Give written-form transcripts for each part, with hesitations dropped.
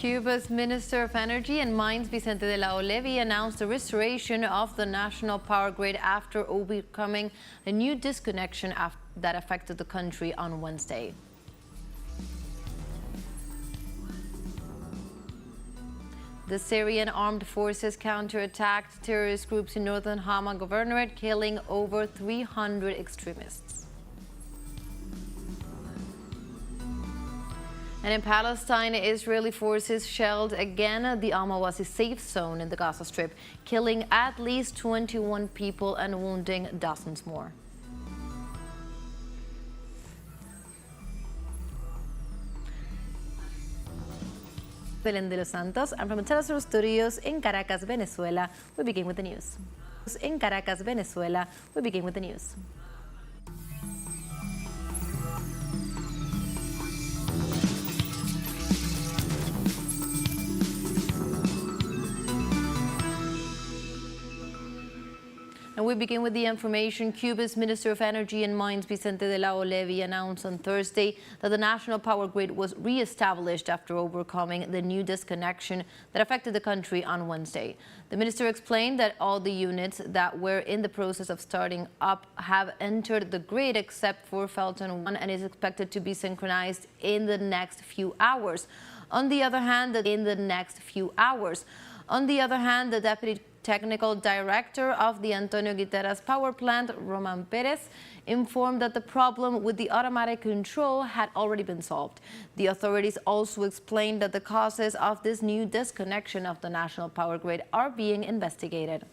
Cuba's Minister of Energy and Mines, Vicente de la Olevi, announced the restoration of the national power grid after overcoming a new disconnection that affected the country on Wednesday. The Syrian Armed Forces counterattacked terrorist groups in northern Hama governorate, killing over 300 extremists. And in Palestine, Israeli forces shelled again the Al-Mawasi safe zone in the Gaza Strip, killing at least 21 people and wounding dozens more. Belén de los Santos, I'm from the teleSUR studios in Caracas, Venezuela. We begin with the news. In Caracas, Venezuela, we begin with the news. And we begin with the information. Cuba's Minister of Energy and Mines, Vicente de la Olevi, announced on Thursday that the national power grid was re-established after overcoming the new disconnection that affected the country on Wednesday. The minister explained that all the units that were in the process of starting up have entered the grid except for Felton 1 and is expected to be synchronized in the next few hours. On the other hand, the deputy technical director of the Antonio Guiterres power plant, Roman Perez, informed that the problem with the automatic control had already been solved. The authorities also explained that the causes of this new disconnection of the national power grid are being investigated.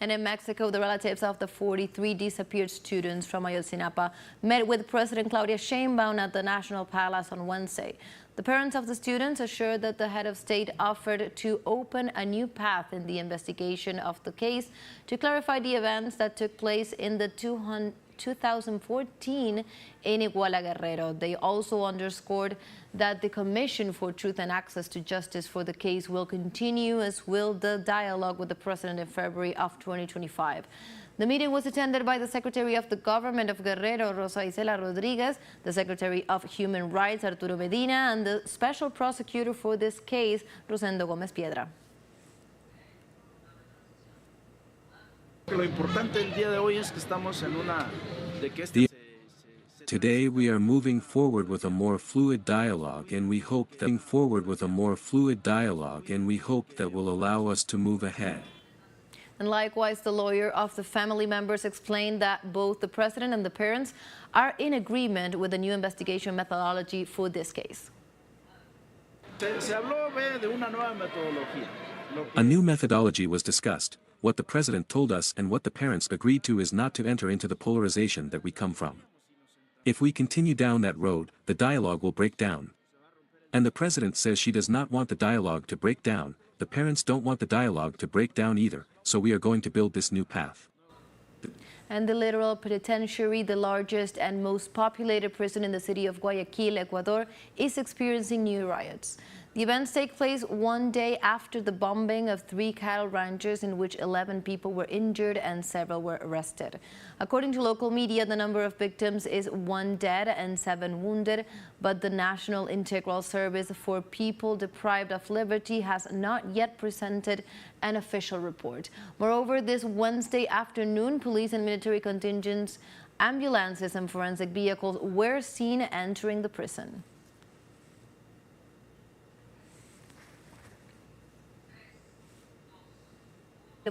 And in Mexico, the relatives of the 43 disappeared students from Ayotzinapa met with President Claudia Sheinbaum at the National Palace on Wednesday. The parents of the students assured that the head of state offered to open a new path in the investigation of the case to clarify the events that took place in the 2014 in Iguala Guerrero. They also underscored that the Commission for Truth and Access to Justice for the case will continue, as will the dialogue with the president in February of 2025. The meeting was attended by the Secretary of the Government of Guerrero, Rosa Isela Rodriguez, the Secretary of Human Rights, Arturo Medina, and the Special Prosecutor for this case, Rosendo Gómez Piedra. Lo importante el día de hoy es que estamos en una Today we are moving forward with a more fluid dialogue, and we hope that will allow us to move ahead. And likewise, the lawyer of the family members explained that both the president and the parents are in agreement with the new investigation methodology for this case. A new methodology was discussed. What the president told us and what the parents agreed to is not to enter into the polarization that we come from. If we continue down that road, the dialogue will break down. And the president says she does not want the dialogue to break down, the parents don't want the dialogue to break down either, so we are going to build this new path. And the Literal Penitentiary, the largest and most populated prison in the city of Guayaquil, Ecuador, is experiencing new riots. The events take place one day after the bombing of 3 cattle ranches in which 11 people were injured and several were arrested. According to local media, the number of victims is 1 dead and 7 wounded, but the National Integral Service for People Deprived of Liberty has not yet presented an official report. Moreover, this Wednesday afternoon, police and military contingents, ambulances and forensic vehicles were seen entering the prison.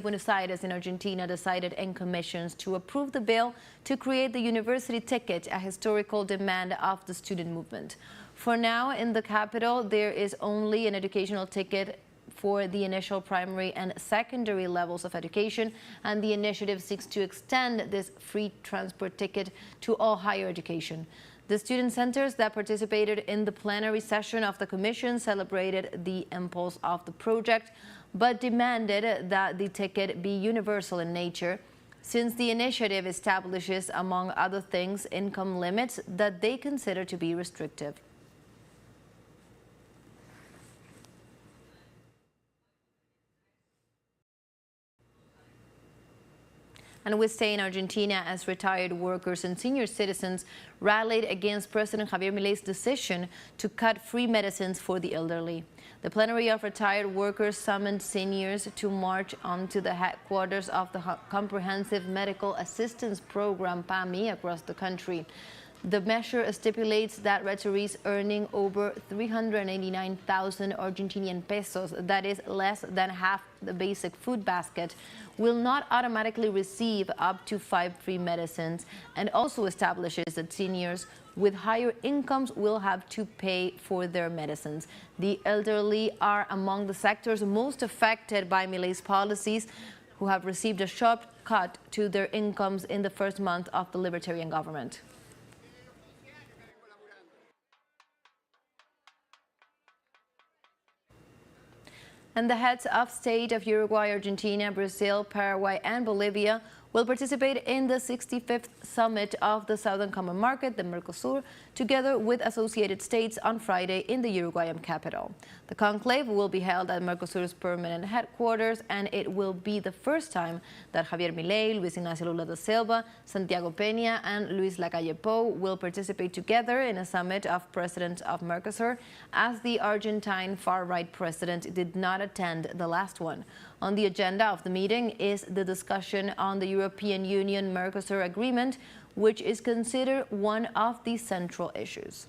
Buenos Aires in Argentina decided in commissions to approve the bill to create the university ticket, a historical demand of the student movement. For now, in the capital, there is only an educational ticket for the initial primary and secondary levels of education, and the initiative seeks to extend this free transport ticket to all higher education. The student centers that participated in the plenary session of the commission celebrated the impulse of the project, but demanded that the ticket be universal in nature, since the initiative establishes, among other things, income limits that they consider to be restrictive. And we stay in Argentina as retired workers and senior citizens rallied against President Javier Milei's decision to cut free medicines for the elderly. The plenary of retired workers summoned seniors to march onto the headquarters of the Comprehensive Medical Assistance Program, PAMI, across the country. The measure stipulates that retirees earning over 389,000 Argentinian pesos, that is less than half the basic food basket, will not automatically receive up to 5 free medicines, and also establishes that seniors with higher incomes will have to pay for their medicines. The elderly are among the sectors most affected by Milei's policies, who have received a sharp cut to their incomes in the first month of the libertarian government. And the heads of state of Uruguay, Argentina, Brazil, Paraguay, and Bolivia will participate in the 65th summit of the Southern Common Market, the Mercosur, together with associated states on Friday in the Uruguayan capital. The conclave will be held at Mercosur's permanent headquarters, and it will be the first time that Javier Milei, Luis Ignacio Lula da Silva, Santiago Peña, and Luis Lacalle Pou will participate together in a summit of presidents of Mercosur, as the Argentine far-right president did not attend the last one. On the agenda of the meeting is the discussion on the European Union-Mercosur agreement, which is considered one of the central issues.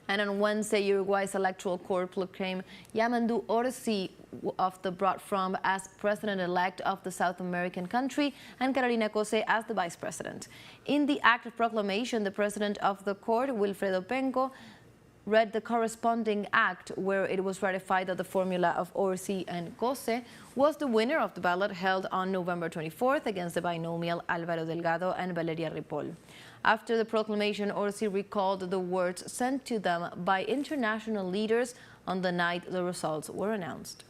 And on Wednesday, Uruguay's electoral court proclaimed Yamandu Orsi of the brought from as president-elect of the South American country and Carolina Cose as the vice president. In the act of proclamation, the president of the court, Wilfredo Penco, read the corresponding act where it was ratified that the formula of Orsi and Cose was the winner of the ballot held on November 24th against the binomial Álvaro Delgado and Valeria Ripoll. After the proclamation, Orsi recalled the words sent to them by international leaders on the night the results were announced.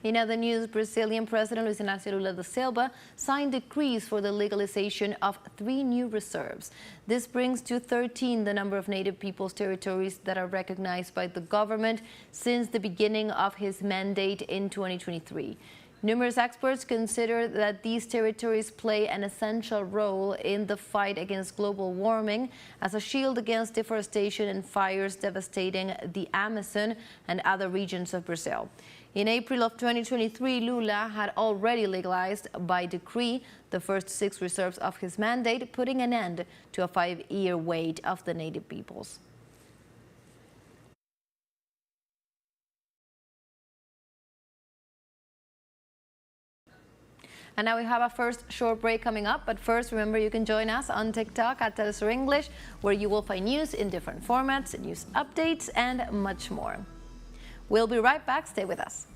In other news, Brazilian President Luis Ignacio Lula da Silva signed decrees for the legalization of 3 new reserves. This brings to 13 the number of native peoples' territories that are recognized by the government since the beginning of his mandate in 2023. Numerous experts consider that these territories play an essential role in the fight against global warming as a shield against deforestation and fires devastating the Amazon and other regions of Brazil. In April of 2023, Lula had already legalized by decree the first 6 reserves of his mandate, putting an end to a 5-year wait of the native peoples. And now we have our first short break coming up. But first, remember you can join us on TikTok at teleSUR English, where you will find news in different formats, news updates, and much more. We'll be right back. Stay with us.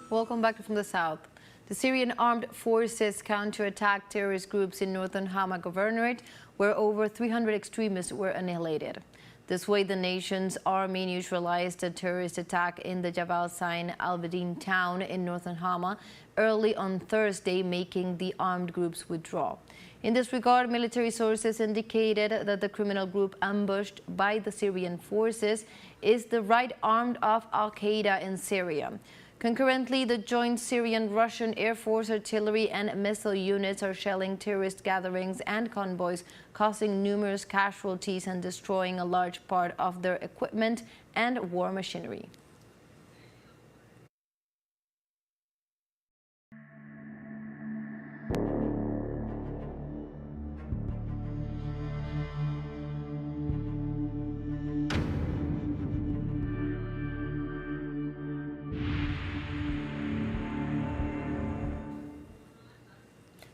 Welcome back from the south. The Syrian Armed Forces counterattack terrorist groups in northern Hama Governorate, where over 300 extremists were annihilated. This way, the nation's army neutralized a terrorist attack in the Jabal Zain al-Badin town in northern Hama early on Thursday, making the armed groups withdraw. In this regard, military sources indicated that the criminal group ambushed by the Syrian forces is the right arm of al-Qaeda in Syria. Concurrently, the joint Syrian-Russian Air Force artillery and missile units are shelling terrorist gatherings and convoys, causing numerous casualties and destroying a large part of their equipment and war machinery.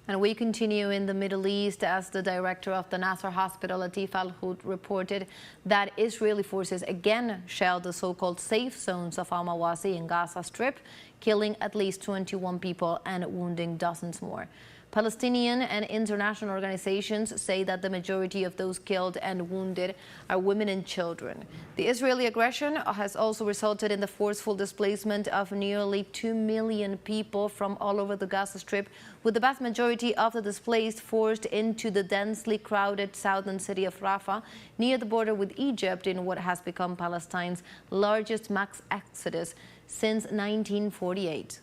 And we continue in the Middle East as the director of the Nasser hospital, Latif Al-Houd, reported that Israeli forces again shelled the so-called safe zones of Al-Mawasi in Gaza Strip, killing at least 21 people and wounding dozens more. Palestinian and international organizations say that the majority of those killed and wounded are women and children. The Israeli aggression has also resulted in the forceful displacement of nearly 2 million people from all over the Gaza Strip, with the vast majority of the displaced forced into the densely crowded southern city of Rafah, near the border with Egypt, in what has become Palestine's largest mass exodus since 1948.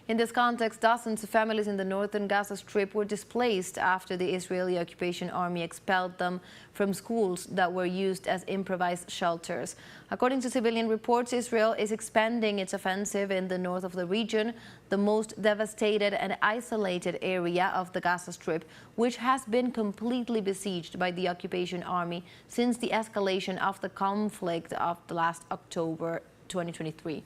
In this context, dozens of families in the northern Gaza Strip were displaced after the Israeli occupation army expelled them from schools that were used as improvised shelters. According to civilian reports, Israel is expanding its offensive in the north of the region, the most devastated and isolated area of the Gaza Strip, which has been completely besieged by the occupation army since the escalation of the conflict of the last October 2023.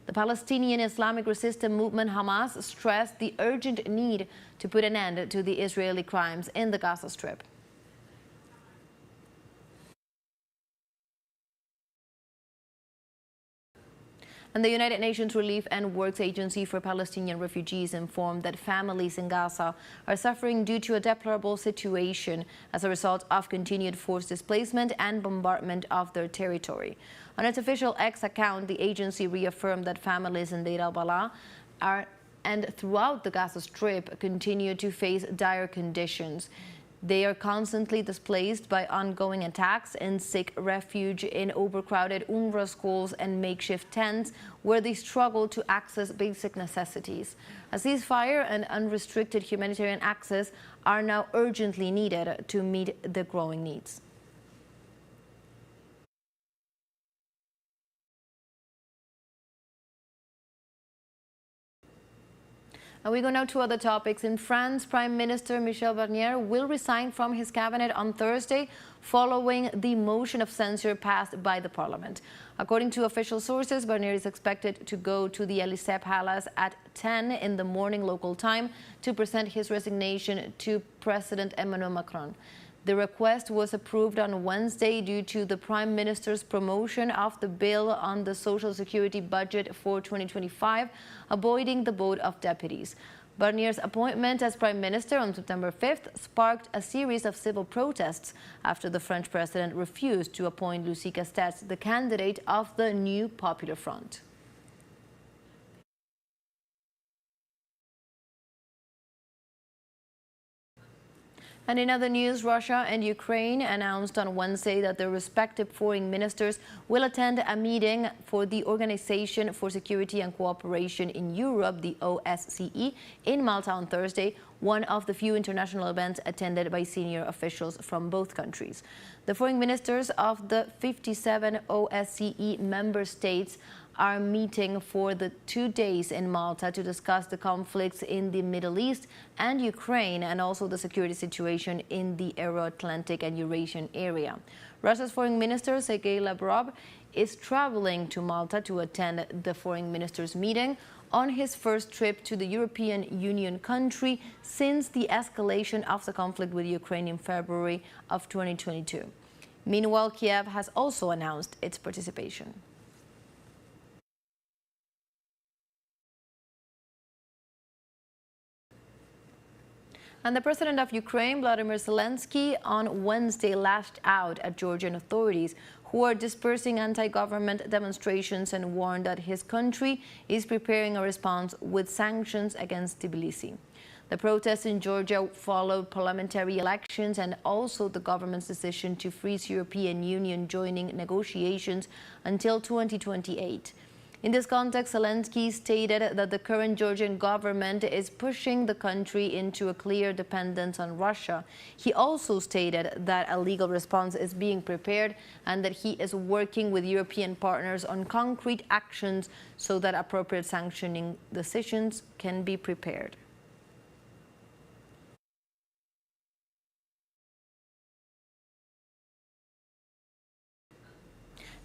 The Palestinian Islamic Resistance Movement Hamas stressed the urgent need to put an end to the Israeli crimes in the Gaza Strip. And the United Nations Relief and Works Agency for Palestinian Refugees informed that families in Gaza are suffering due to a deplorable situation as a result of continued forced displacement and bombardment of their territory. On its official X account, the agency reaffirmed that families in Deir al-Balah and throughout the Gaza Strip continue to face dire conditions. They are constantly displaced by ongoing attacks and seek refuge in overcrowded UNRWA schools and makeshift tents where they struggle to access basic necessities. A ceasefire and unrestricted humanitarian access are now urgently needed to meet the growing needs. And we go now to other topics. In France, Prime Minister Michel Barnier will resign from his cabinet on Thursday following the motion of censure passed by the parliament. According to official sources, Barnier is expected to go to the Élysée Palace at 10 in the morning local time to present his resignation to President Emmanuel Macron. The request was approved on Wednesday due to the Prime Minister's promotion of the bill on the Social Security budget for 2025, avoiding the vote of deputies. Barnier's appointment as Prime Minister on September 5th sparked a series of civil protests after the French president refused to appoint Lucie Castex, the candidate of the New Popular Front. And in other news, Russia and Ukraine announced on Wednesday that their respective foreign ministers will attend a meeting for the Organization for Security and Cooperation in Europe, the OSCE, in Malta on Thursday, one of the few international events attended by senior officials from both countries. The foreign ministers of the 57 OSCE member states are meeting for the 2 days in Malta to discuss the conflicts in the Middle East and Ukraine, and also the security situation in the Euro-Atlantic and Eurasian area. Russia's foreign minister, Sergei Lavrov, is traveling to Malta to attend the foreign ministers' meeting on his first trip to the European Union country since the escalation of the conflict with Ukraine in February of 2022. Meanwhile, Kiev has also announced its participation. And the president of Ukraine, Volodymyr Zelensky, on Wednesday lashed out at Georgian authorities who are dispersing anti-government demonstrations and warned that his country is preparing a response with sanctions against Tbilisi. The protests in Georgia followed parliamentary elections and also the government's decision to freeze European Union joining negotiations until 2028. In this context, Zelensky stated that the current Georgian government is pushing the country into a clear dependence on Russia. He also stated that a legal response is being prepared and that he is working with European partners on concrete actions so that appropriate sanctioning decisions can be prepared.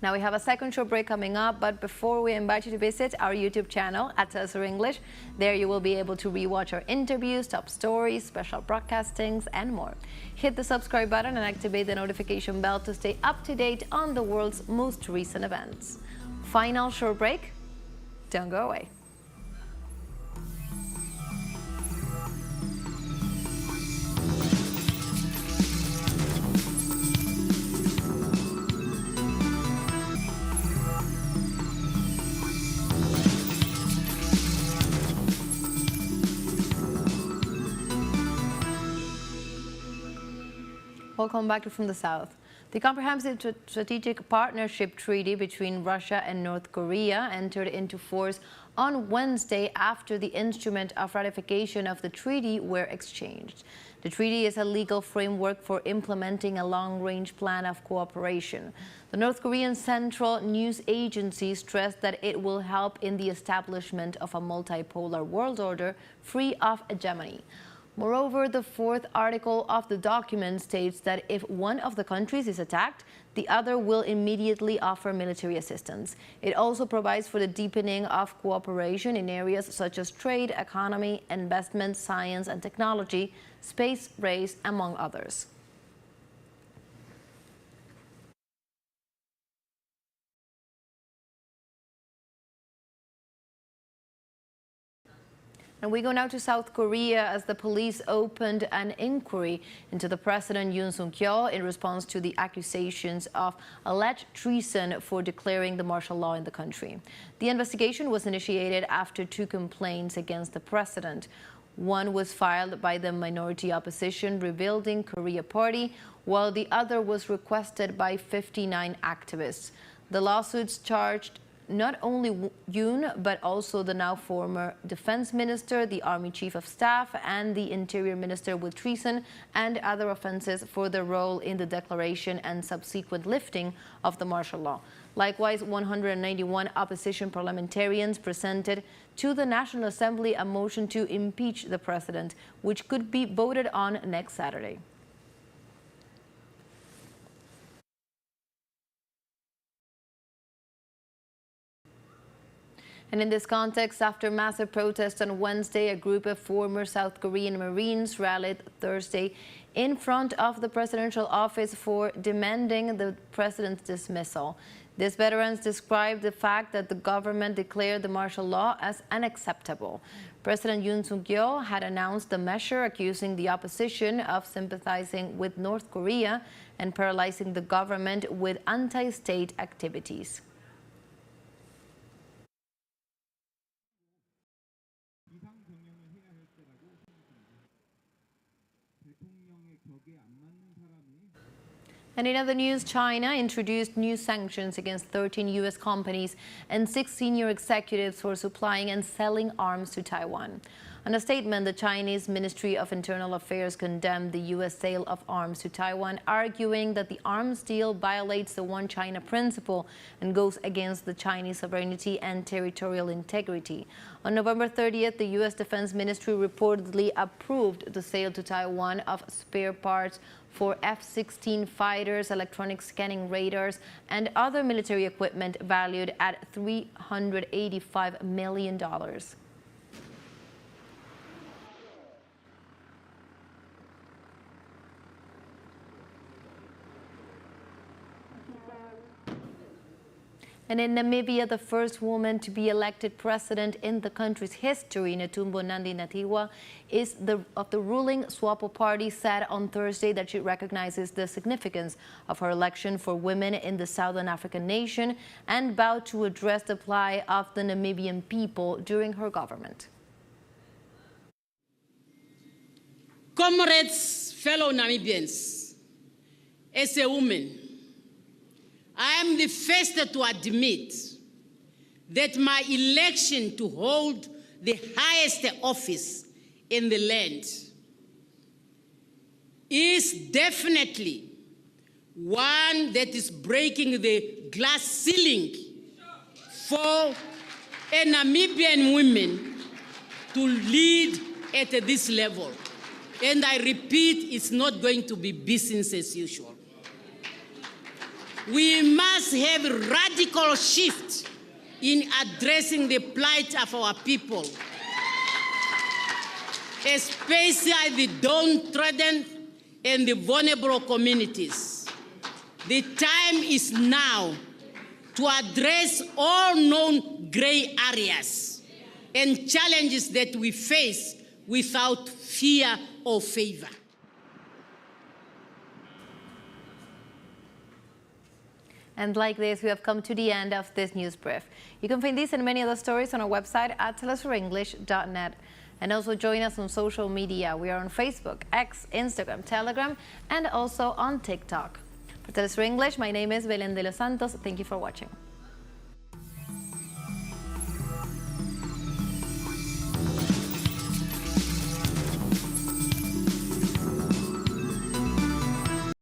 Now we have a second short break coming up, but before we invite you to visit our YouTube channel at teleSUR English, there you will be able to rewatch our interviews, top stories, special broadcastings, and more. Hit the subscribe button and activate the notification bell to stay up to date on the world's most recent events. Final short break. Don't go away. Welcome back to From the South. The Comprehensive Strategic Partnership Treaty between Russia and North Korea entered into force on Wednesday after the instrument of ratification of the treaty were exchanged. The treaty is a legal framework for implementing a long-range plan of cooperation. The North Korean Central News Agency stressed that it will help in the establishment of a multipolar world order free of hegemony. Moreover, the fourth article of the document states that if one of the countries is attacked, the other will immediately offer military assistance. It also provides for the deepening of cooperation in areas such as trade, economy, investment, science and technology, space, race, among others. And we go now to South Korea as the police opened an inquiry into the President Yoon Suk-yeol in response to the accusations of alleged treason for declaring the martial law in the country. The investigation was initiated after 2 complaints against the president. One was filed by the minority opposition Rebuilding Korea Party, while the other was requested by 59 activists. The lawsuits charged not only Yoon, but also the now former defense minister, the army chief of staff, and the interior minister with treason and other offenses for their role in the declaration and subsequent lifting of the martial law. Likewise, 191 opposition parliamentarians presented to the National Assembly a motion to impeach the president, which could be voted on next Saturday. And in this context, after massive protests on Wednesday, a group of former South Korean Marines rallied Thursday in front of the presidential office for demanding the president's dismissal. These veterans described the fact that the government declared the martial law as unacceptable. President Yoon Suk-yeol had announced the measure, accusing the opposition of sympathizing with North Korea and paralyzing the government with anti-state activities. And in other news, China introduced new sanctions against 13 U.S. companies and 6 senior executives for supplying and selling arms to Taiwan. In a statement, the Chinese Ministry of Internal Affairs condemned the U.S. sale of arms to Taiwan, arguing that the arms deal violates the One China principle and goes against the Chinese sovereignty and territorial integrity. On November 30th, the U.S. Defense Ministry reportedly approved the sale to Taiwan of spare parts for F-16 fighters, electronic scanning radars, and other military equipment valued at $385 million. And in Namibia, the first woman to be elected president in the country's history, Netumbo Nandi-Ndaitwah, of the ruling SWAPO party, said on Thursday that she recognizes the significance of her election for women in the Southern African nation and vowed to address the plight of the Namibian people during her government. Comrades, fellow Namibians, as a woman, I am the first to admit that my election to hold the highest office in the land is definitely one that is breaking the glass ceiling for a Namibian woman to lead at this level. And I repeat, it's not going to be business as usual. We must have a radical shift in addressing the plight of our people, especially the downtrodden and the vulnerable communities. The time is now to address all known gray areas and challenges that we face without fear or favor. And like this, we have come to the end of this news brief. You can find these and many other stories on our website at telesurenglish.net. And also join us on social media. We are on Facebook, X, Instagram, Telegram, and also on TikTok. For TeleSUR English, my name is Belén de los Santos. Thank you for watching.